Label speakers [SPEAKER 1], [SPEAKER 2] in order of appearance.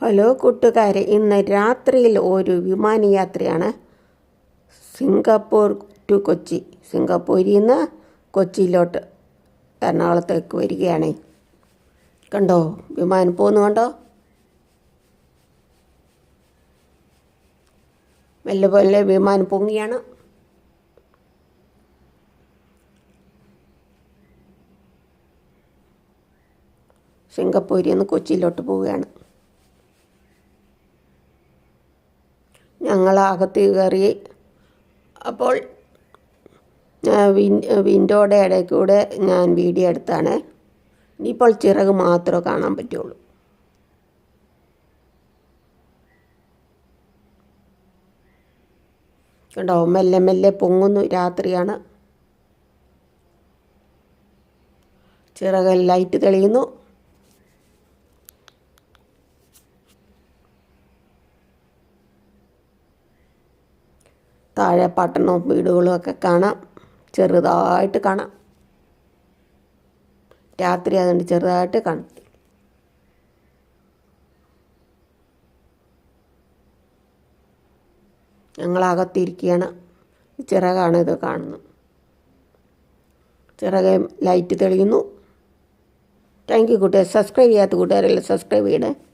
[SPEAKER 1] Hello കൂട്ടുകാരെ, ഇന്ന് രാത്രിയിൽ ഒരു വിമാനയാത്രയാണ്. Singapore to Kochi. സിംഗപ്പൂരിൽ നിന്ന് കൊച്ചിയിലോട്ട് എറണാകുളത്തേക്ക് വരികയാണ്. കണ്ടോ, വിമാനം പോകുന്നു കണ്ടോ? മെല്ലെ പോലെ വിമാനം പൊങ്ങിയാണ്. സിംഗപ്പൂരിൽ നിന്ന് കൊച്ചിയിലോട്ട് പോവുകയാണ്. ഞങ്ങൾ അകത്ത് കയറി. അപ്പോൾ വിൻഡോയുടെ ഇടയിൽ കൂടെ ഞാൻ വീഡിയോ എടുത്താണ്. ഇനിയിപ്പോൾ ചിറക് മാത്രമേ കാണാൻ പറ്റുള്ളൂ. കണ്ടോ, മെല്ലെ മെല്ലെ പൊങ്ങുന്നു. രാത്രിയാണ്. ചിറക് ലൈറ്റ് തെളിയുന്നു. താഴെ പട്ടണവും വീടുകളും ഒക്കെ കാണാം. ചെറുതായിട്ട് കാണാം. രാത്രി അതുകൊണ്ട് ചെറുതായിട്ട് കാണും. ഞങ്ങളകത്തിരിക്കുകയാണ്. ചിറകാണ് ഇത് കാണുന്നത്. ചിറക് ലൈറ്റ് തെളിയുന്നു. താങ്ക് യു കൂട്ടുകാർ. സബ്സ്ക്രൈബ് ചെയ്യാത്ത കൂട്ടുകാരെല്ലാം സബ്സ്ക്രൈബ് ചെയ്യണേ.